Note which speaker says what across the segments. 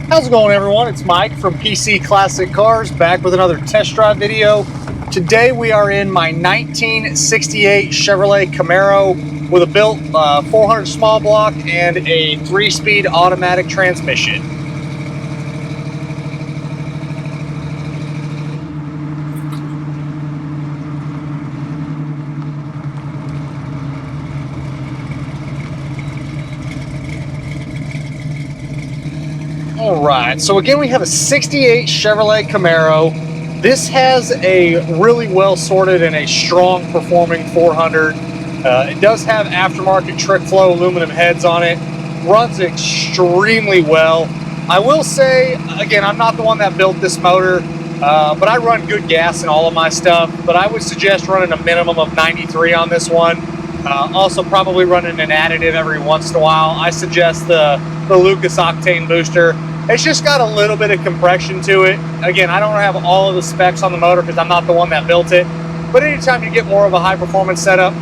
Speaker 1: How's it going, everyone? It's Mike from PC Classic Cars, back with another test drive video. Today we are in my 1968 Chevrolet Camaro with a built 400 small block and a 3-speed automatic transmission. Alright, so again we have a 68 Chevrolet Camaro. This has a really well sorted and a strong performing 400. It does have aftermarket trick flow aluminum heads on it. Runs extremely well. I will say, again, I'm not the one that built this motor, but I run good gas in all of my stuff. But I would suggest running a minimum of 93 on this one. Also probably running an additive every once in a while. I suggest the Lucas Octane booster. It's just got a little bit of compression to it. Again, I don't have all of the specs on the motor because I'm not the one that built it. But anytime you get more of a high performance setup,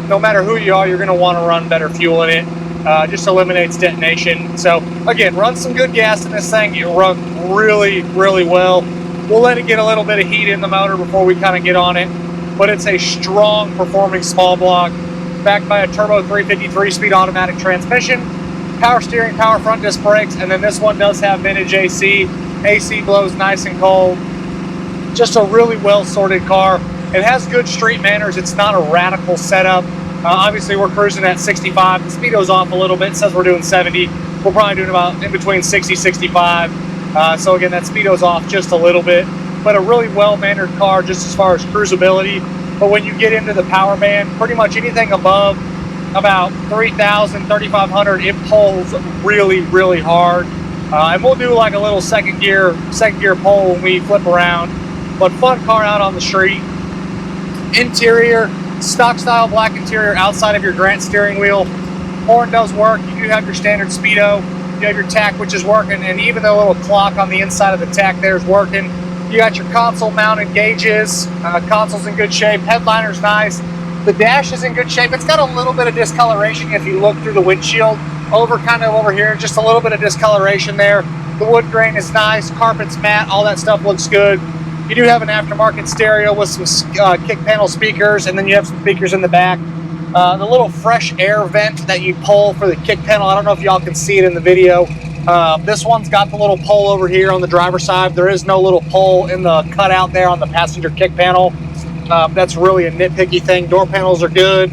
Speaker 1: no matter who you are, you're going to want to run better fuel in it. Just eliminates detonation. So again, run some good gas in this thing. It runs really, really well. We'll let it get a little bit of heat in the motor before we kind of get on it. But it's a strong performing small block, backed by a turbo 353 speed automatic transmission, power steering, power front disc brakes, and then this one does have vintage AC. AC blows nice and cold. Just a really well sorted car. It has good street manners. It's not a radical setup. Obviously we're cruising at 65. The speedo's off a little bit. It says we're doing 70. We're probably doing about in between 60, 65. So again, that speedo's off just a little bit, but a really well mannered car just as far as cruisability. But when you get into the power band, pretty much anything above about 3,000, 3,500, it pulls really, really hard. And we'll do like a little second gear pull when we flip around. But fun car out on the street. Interior, stock style black interior outside of your Grant steering wheel. Horn does work. You do have your standard speedo. You have your tach, which is working. And even the little clock on the inside of the tach there is working. You got your console mounted gauges. Console's in good shape. Headliner's nice. The dash is in good shape. It's got a little bit of discoloration if you look through the windshield. Kind of over here, just a little bit of discoloration there. The wood grain is nice. Carpet's matte. All that stuff looks good. You do have an aftermarket stereo with some kick panel speakers, and then you have some speakers in the back. The little fresh air vent that you pull for the kick panel, I don't know if y'all can see it in the video. This one's got the little pole over here on the driver's side. There is no little pole in the cutout there on the passenger kick panel. That's really a nitpicky thing. Door panels are good.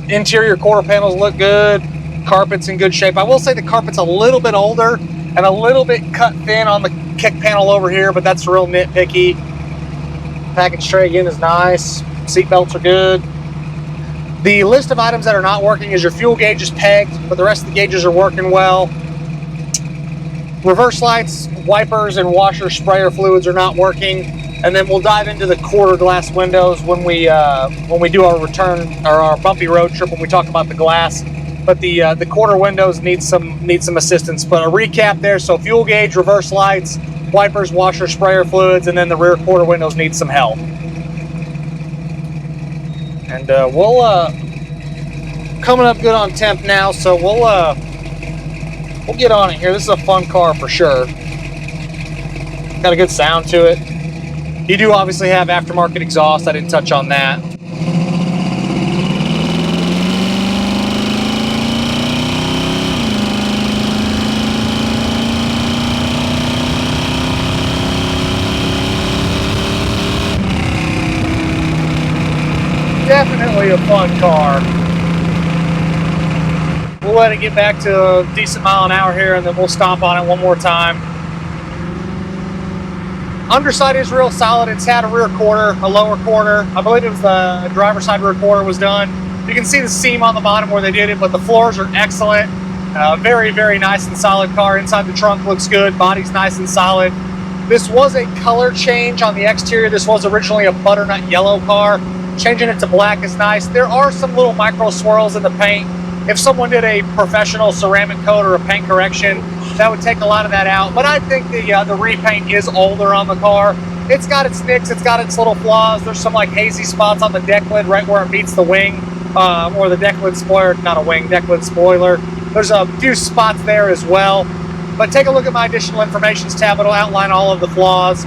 Speaker 1: Interior quarter panels look good. Carpet's in good shape. I will say the carpet's a little bit older and a little bit cut thin on the kick panel over here, but that's real nitpicky. Package tray again is nice. Seat belts are good. The list of items that are not working is your fuel gauge is pegged, but the rest of the gauges are working well. Reverse lights, wipers, and washer sprayer fluids are not working. And then we'll dive into the quarter glass windows when we do our return or our bumpy road trip when we talk about the glass. But the quarter windows need some assistance. But a recap there: so fuel gauge, reverse lights, wipers, washer, sprayer fluids, and then the rear quarter windows need some help. And we'll coming up good on temp now, so we'll get on it here. This is a fun car for sure. Got a good sound to it. You do obviously have aftermarket exhaust. I didn't touch on that. Definitely a fun car. We'll let it get back to a decent mile an hour here, and then we'll stomp on it one more time. Underside is real solid. It's had a rear quarter, a lower quarter. I believe it was the driver's side rear quarter was done. You can see the seam on the bottom where they did it, but the floors are excellent. Very, very nice and solid car. Inside the trunk looks good. Body's nice and solid. This was a color change on the exterior. This was originally a butternut yellow car. Changing it to black is nice. There are some little micro swirls in the paint. If someone did a professional ceramic coat or a paint correction, that would take a lot of that out. But I think the repaint is older on the car. It's got its nicks, it's got its little flaws. There's some like hazy spots on the deck lid right where it meets the wing, or the deck lid spoiler, not a wing, deck lid spoiler. There's a few spots there as well. But take a look at my additional information tab. It'll outline all of the flaws.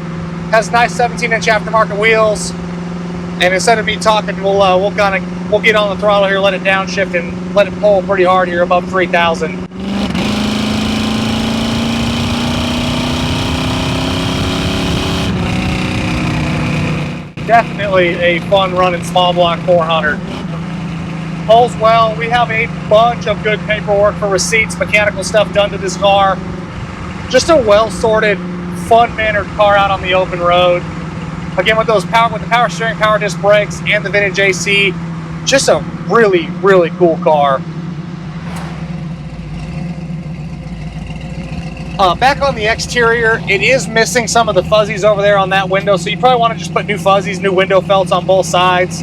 Speaker 1: Has nice 17-inch aftermarket wheels. And instead of me talking, we'll get on the throttle here, let it downshift, and let it pull pretty hard here above 3,000. Definitely a fun running small block 400. Pulls well. We have a bunch of good paperwork for receipts, mechanical stuff done to this car. Just a well-sorted, fun-mannered car out on the open road. Again, with the power steering, power disc brakes, and the vintage AC, just a really, really cool car. Back on the exterior, it is missing some of the fuzzies over there on that window, so you probably want to just put new fuzzies, new window felts on both sides.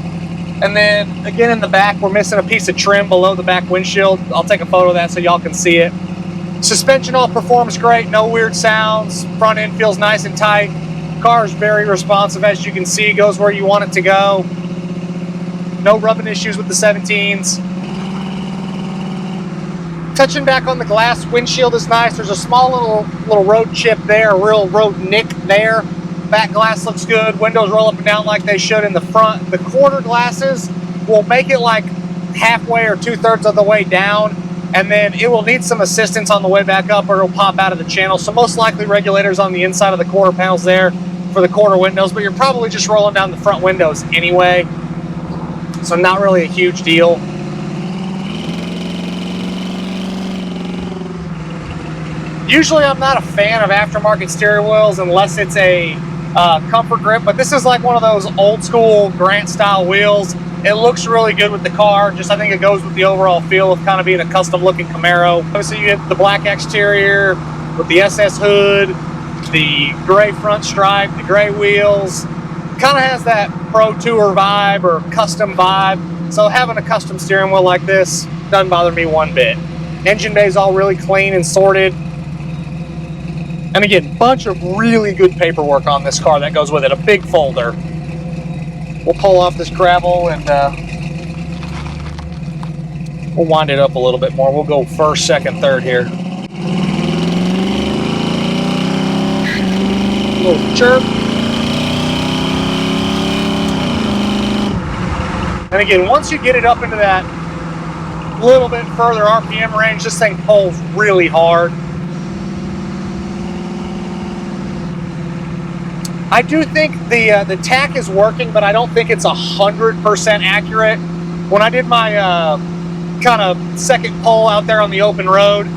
Speaker 1: And then, again, in the back, we're missing a piece of trim below the back windshield. I'll take a photo of that so y'all can see it. Suspension all performs great, no weird sounds. Front end feels nice and tight. Car is very responsive, as you can see, goes where you want it to go. No rubbing issues with the 17s. Touching back on the glass, windshield is nice. There's a small little road chip there, a real road nick there. Back glass looks good. Windows roll up and down like they should in the front. The quarter glasses will make it like halfway or 2/3 of the way down, and then it will need some assistance on the way back up, or it'll pop out of the channel. So most likely regulators on the inside of the quarter panels there for the quarter windows, but you're probably just rolling down the front windows anyway, so not really a huge deal. Usually I'm not a fan of aftermarket steering wheels unless it's a comfort grip, but this is like one of those old school Grant style wheels. It looks really good with the car. Just I think it goes with the overall feel of kind of being a custom looking Camaro. Obviously you get the black exterior with the SS hood, the gray front stripe, the gray wheels. Kind of has that Pro Tour vibe or custom vibe. So having a custom steering wheel like this doesn't bother me one bit. Engine bay is all really clean and sorted. And again, bunch of really good paperwork on this car that goes with it. A big folder. We'll pull off this gravel and we'll wind it up a little bit more. We'll go first, second, third here. A little chirp. And again, once you get it up into that little bit further RPM range, this thing pulls really hard. I do think the tack is working, but I don't think it's 100% accurate. When I did my kind of second pull out there on the open road,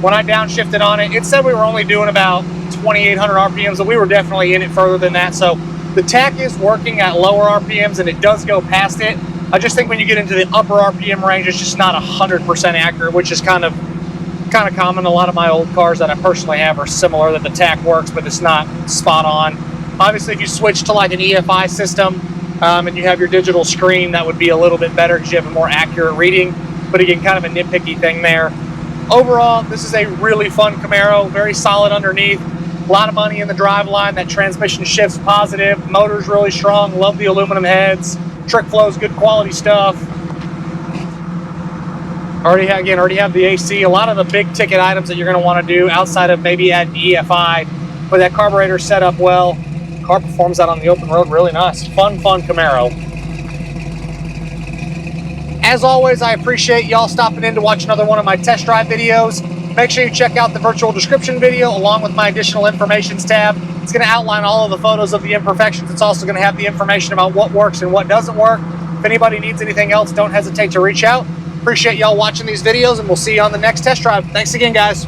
Speaker 1: when I downshifted on it, it said we were only doing about 2,800 RPMs, and we were definitely in it further than that. So the tack is working at lower RPMs, and it does go past it. I just think when you get into the upper RPM range, it's just not 100% accurate, which is kind of common. A lot of my old cars that I personally have are similar, that the tack works, but it's not spot on. Obviously, if you switch to like an EFI system and you have your digital screen, that would be a little bit better because you have a more accurate reading. But again, kind of a nitpicky thing there. Overall, this is a really fun Camaro, very solid underneath. A lot of money in the driveline. That transmission shifts positive. Motor's really strong. Love the aluminum heads. Trick flow's good quality stuff. Already have the AC. A lot of the big ticket items that you're going to want to do outside of maybe adding EFI, but that carburetor set up well. Car performs out on the open road really nice. Fun Camaro. As always, I appreciate y'all stopping in to watch another one of my test drive videos. Make sure you check out the virtual description video along with my additional information tab. It's going to outline all of the photos of the imperfections. It's also going to have the information about what works and what doesn't work. If anybody needs anything else, don't hesitate to reach out. Appreciate y'all watching these videos, and we'll see you on the next test drive. Thanks again, guys.